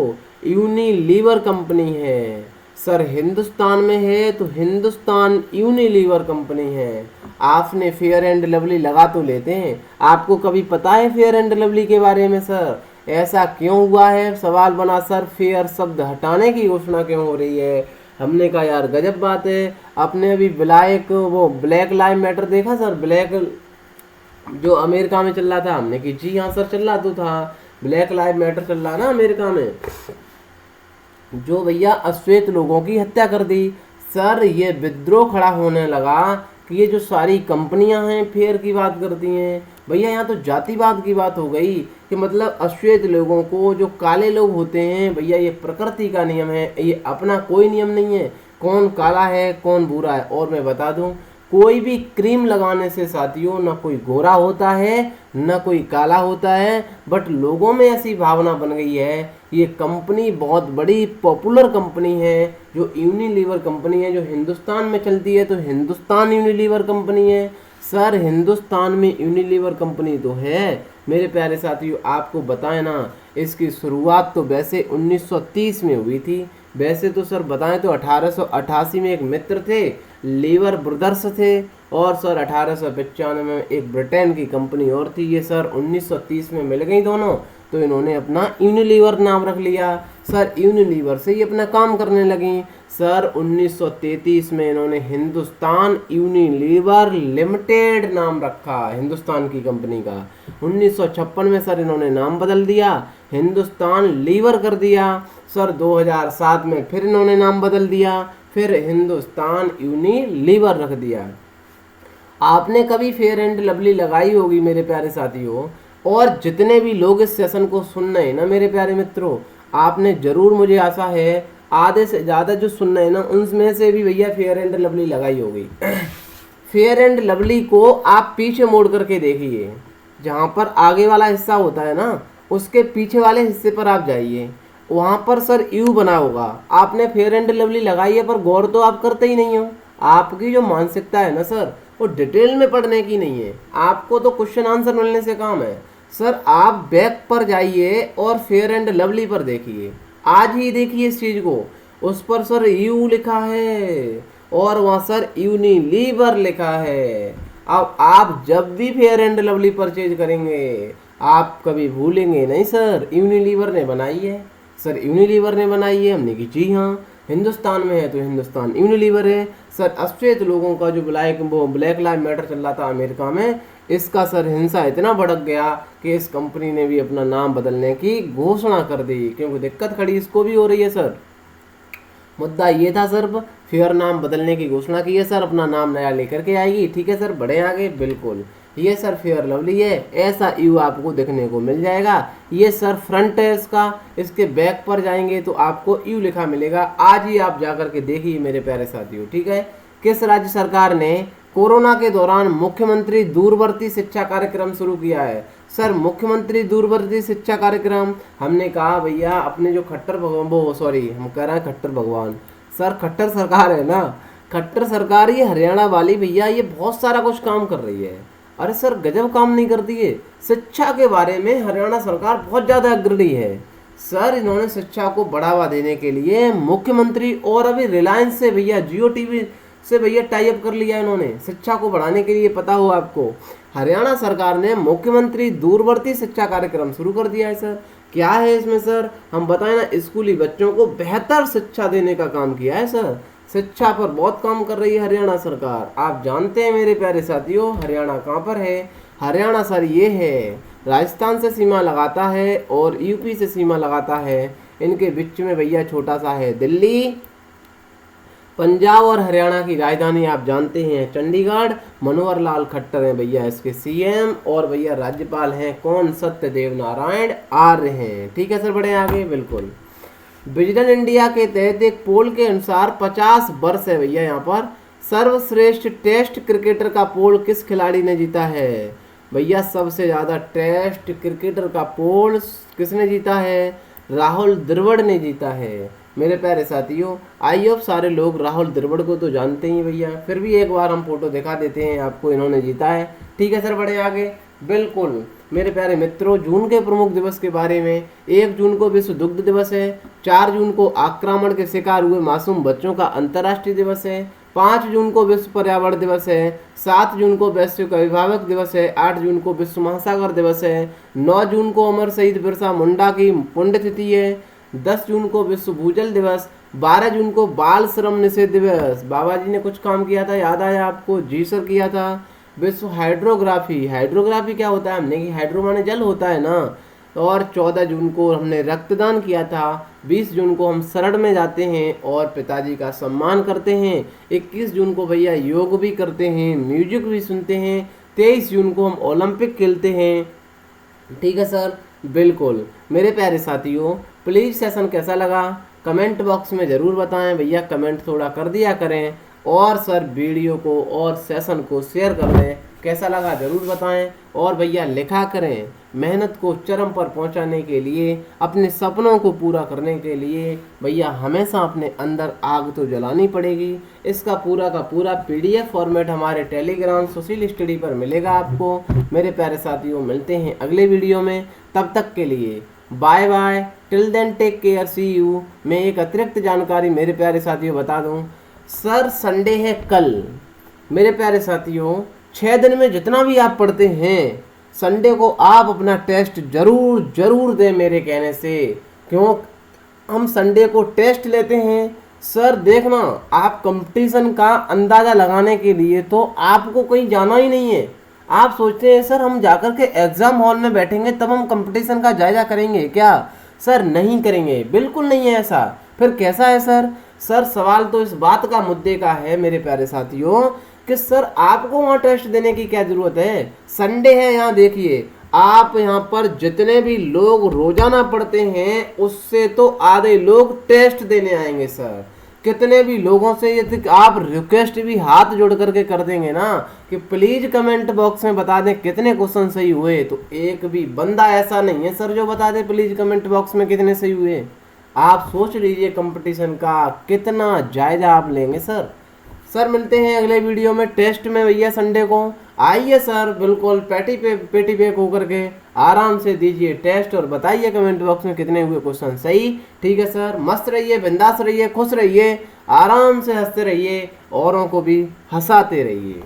S1: यूनिलीवर कंपनी है सर, हिंदुस्तान में है तो हिंदुस्तान यूनिलीवर कंपनी है। आपने फेयर एंड लवली लगा तो लेते हैं, आपको कभी पता है फेयर एंड लवली के बारे में सर? ऐसा क्यों हुआ है? सवाल बना सर, फेयर शब्द हटाने की घोषणा क्यों हो रही है? हमने कहा यार गजब बात है। आपने अभी ब्लैक लाइव मैटर देखा सर? ब्लैक जो अमेरिका में चल रहा था, हमने कि जी हाँ सर चल रहा तो था, ब्लैक लाइव मैटर चल रहा ना अमेरिका में, जो भैया अश्वेत लोगों की हत्या कर दी। सर ये विद्रोह खड़ा होने लगा कि ये जो सारी कंपनियां हैं फेयर की बात करती हैं, भैया यहाँ तो जातिवाद की बात हो गई कि मतलब अश्वेत लोगों को, जो काले लोग होते हैं भैया, ये प्रकृति का नियम है, ये अपना कोई नियम नहीं है, कौन काला है कौन बुरा है। और मैं बता दूं, कोई भी क्रीम लगाने से साथियों ना कोई गोरा होता है ना कोई काला होता है, बट लोगों में ऐसी भावना बन गई है। ये कंपनी बहुत बड़ी पॉपुलर कंपनी है, जो यूनिलीवर कंपनी है, जो हिंदुस्तान में चलती है, तो हिंदुस्तान यूनिलीवर कंपनी है। सर हिंदुस्तान में यूनिलीवर कंपनी तो है मेरे प्यारे साथियों, आपको बताएं ना, इसकी शुरुआत तो वैसे 1930 में हुई थी। वैसे तो सर बताएं तो 1888 में एक मित्र थे, लीवर ब्रदर्स थे, और सर 1895 में एक ब्रिटेन की कंपनी और थी। ये सर 1930 में मिल गई दोनों, तो इन्होंने अपना यूनिलीवर नाम रख लिया। सर यूनिलीवर से ही अपना काम करने लगी। सर 1933 में इन्होंने हिंदुस्तान यूनिलीवर लिमिटेड नाम रखा, हिंदुस्तान की कंपनी का। 1956 में सर इन्होंने नाम बदल दिया, हिंदुस्तान लीवर कर दिया। सर 2007 में फिर इन्होंने नाम बदल दिया, फिर हिंदुस्तान यूनिलीवर रख दिया। आपने कभी फेयर एंड लवली लगाई होगी मेरे प्यारे साथियों, और जितने भी लोग इस सेशन को सुन रहे हैं ना मेरे प्यारे मित्रों, आपने जरूर, मुझे आशा है आधे से ज़्यादा जो सुन रहे हैं ना, उनमें से भी भैया फेयर एंड लवली लगाई होगी। फेयर एंड लवली को आप पीछे मोड़ करके देखिए, जहाँ पर आगे वाला हिस्सा होता है ना, उसके पीछे वाले हिस्से पर आप जाइए, वहाँ पर सर यू बना होगा। आपने फेयर एंड लवली लगाई है, पर गौर तो आप करते ही नहीं हो। आपकी जो मानसिकता है ना सर, वो डिटेल में पढ़ने की नहीं है, आपको तो क्वेश्चन आंसर मिलने से काम है। सर आप बैक पर जाइए और फेयर एंड लवली पर देखिए, आज ही देखिए इस चीज़ को, उस पर सर यू लिखा है और वहाँ सर यूनिलीवर लिखा है। अब आप जब भी फेयर एंड लवली परचेज करेंगे, आप कभी भूलेंगे नहीं सर यूनिलीवर ने बनाई है, सर यूनिलीवर ने बनाई है। हमने कि जी हाँ, हिंदुस्तान में है तो हिंदुस्तान यूनिलीवर है। सर अश्वेत लोगों का जो ब्लैक लाइव मैटर चल रहा था अमेरिका में, इसका सर हिंसा इतना भड़क गया कि इस कंपनी ने भी अपना नाम बदलने की घोषणा कर दी, क्योंकि दिक्कत खड़ी इसको भी हो रही है। सर मुद्दा ये था सर, फेयर नाम बदलने की घोषणा की है सर, अपना नाम नया लेकर के आएगी, ठीक है सर, बढ़े आगे। बिल्कुल ये सर फेयर लवली है, ऐसा यू आपको देखने को मिल जाएगा। ये सर फ्रंट है इसका, इसके बैक पर जाएंगे तो आपको यू लिखा मिलेगा। आज ही आप जाकर के देखिए मेरे प्यारे साथियों, ठीक है। किस राज्य सरकार ने कोरोना के दौरान मुख्यमंत्री दूरवर्ती शिक्षा कार्यक्रम शुरू किया है। सर मुख्यमंत्री दूरवर्ती शिक्षा कार्यक्रम, हमने कहा भैया अपने जो खट्टर भगवान, वो सॉरी हम कह रहे हैं खट्टर भगवान, सर खट्टर सरकार है ना, खट्टर सरकार ये हरियाणा वाली भैया ये बहुत सारा कुछ काम कर रही है। अरे सर गजब काम नहीं करती है, शिक्षा के बारे में हरियाणा सरकार बहुत ज़्यादा अग्रणी है। सर इन्होंने शिक्षा को बढ़ावा देने के लिए मुख्यमंत्री और अभी रिलायंस से भैया जियो टीवी से भैया टाई अप कर लिया इन्होंने शिक्षा को बढ़ाने के लिए। पता हो आपको हरियाणा सरकार ने मुख्यमंत्री दूरवर्ती शिक्षा कार्यक्रम शुरू कर दिया है। सर क्या है इसमें सर, हम बताएं ना, स्कूली बच्चों को बेहतर शिक्षा देने का काम किया है। सर शिक्षा पर बहुत काम कर रही है हरियाणा सरकार। आप जानते हैं मेरे प्यारे साथियों हरियाणा कहाँ पर है? हरियाणा सर ये है, राजस्थान से सीमा लगाता है और यूपी से सीमा लगाता है। इनके बीच में भैया छोटा सा है दिल्ली। पंजाब और हरियाणा की राजधानी आप जानते हैं चंडीगढ़। मनोहर लाल खट्टर हैं भैया इसके सीएम, और भैया राज्यपाल हैं कौन? सत्यदेव नारायण आर्य हैं। ठीक है सर, बढ़े आगे। बिल्कुल विजडन इंडिया के तहत एक पोल के अनुसार 50 वर्ष है भैया यहाँ पर, सर्वश्रेष्ठ टेस्ट क्रिकेटर का पोल किस खिलाड़ी ने जीता है? भैया सबसे ज़्यादा टेस्ट क्रिकेटर का पोल किसने जीता है? राहुल द्रविड़ ने जीता है। मेरे प्यारे साथियों आई होप सारे लोग राहुल द्रविड़ को तो जानते ही भैया, फिर भी एक बार हम फोटो दिखा देते हैं आपको, इन्होंने जीता है। ठीक है सर, बढ़े आगे। बिल्कुल मेरे प्यारे मित्रों जून के प्रमुख दिवस के बारे में, 1 जून को विश्व दुग्ध दिवस है, 4 जून को आक्रमण के शिकार हुए मासूम बच्चों का अंतर्राष्ट्रीय दिवस है, 5 जून को विश्व पर्यावरण दिवस है, 7 जून को वैश्विक अभिभावक दिवस है, 8 जून को विश्व महासागर दिवस है, 9 जून को अमर शहीद बिरसा मुंडा की पुण्यतिथि है, 10 जून को विश्व भूजल दिवस, 12 जून को बाल श्रम निषेध दिवस। बाबा जी ने कुछ काम किया था, याद आया आपको? जी सर किया था। विश्व हाइड्रोग्राफी, हाइड्रोग्राफी क्या होता है? हमने कि हाइड्रो माने जल होता है ना। और 14 जून को हमने रक्तदान किया था, 20 जून को हम शरण में जाते हैं और पिताजी का सम्मान करते हैं, 21 जून को भैया योग भी करते हैं, म्यूजिक भी सुनते हैं, 23 जून को हम ओलंपिक खेलते हैं। ठीक है सर, बिल्कुल मेरे प्यारे साथियों प्लीज़ सेशन कैसा लगा कमेंट बॉक्स में ज़रूर बताएं भैया, कमेंट थोड़ा कर दिया करें, और सर वीडियो को और सेशन को शेयर कर दें, कैसा लगा ज़रूर बताएं, और भैया लिखा करें। मेहनत को चरम पर पहुंचाने के लिए, अपने सपनों को पूरा करने के लिए भैया हमेशा अपने अंदर आग तो जलानी पड़ेगी। इसका पूरा का पूरा PDF फॉर्मेट हमारे टेलीग्राम सुशील स्टडी पर मिलेगा आपको। मेरे प्यारे साथियों मिलते हैं अगले वीडियो में, तब तक के लिए bye bye, till then take care, see you. मैं एक अतिरिक्त जानकारी मेरे प्यारे साथियों बता दूं, सर संडे है कल। मेरे प्यारे साथियों 6 दिन में जितना भी आप पढ़ते हैं संडे को आप अपना टेस्ट जरूर दें मेरे कहने से, क्यों हम संडे को टेस्ट लेते हैं। सर देखना, आप कंपटीशन का अंदाज़ा लगाने के लिए तो आपको कहीं जाना ही नहीं है। आप सोचते हैं सर हम जाकर के एग्ज़ाम हॉल में बैठेंगे तब हम कंपटीशन का जायजा करेंगे क्या? सर नहीं करेंगे, बिल्कुल नहीं है ऐसा। फिर कैसा है सर? सर सवाल तो इस बात का मुद्दे का है मेरे प्यारे साथियों कि सर आपको वहाँ टेस्ट देने की क्या ज़रूरत है? संडे है, यहाँ देखिए आप यहाँ पर जितने भी लोग रोजाना पढ़ते हैं उससे तो आधे लोग टेस्ट देने आएंगे। सर कितने भी लोगों से यदि आप रिक्वेस्ट भी हाथ जोड़ करके कर देंगे ना कि प्लीज़ कमेंट बॉक्स में बता दें कितने क्वेश्चन सही हुए, तो एक भी बंदा ऐसा नहीं है सर जो बता दे प्लीज़ कमेंट बॉक्स में कितने सही हुए। आप सोच लीजिए कंपटीशन का कितना जायजा आप लेंगे सर। सर मिलते हैं अगले वीडियो में टेस्ट में भैया संडे को। आइए सर बिल्कुल पेटी पे होकर के आराम से दीजिए टेस्ट और बताइए कमेंट बॉक्स में कितने हुए क्वेश्चन सही। ठीक है सर, मस्त रहिए, बिंदास रहिए, खुश रहिए, आराम से हंसते रहिए, औरों को भी हंसाते रहिए।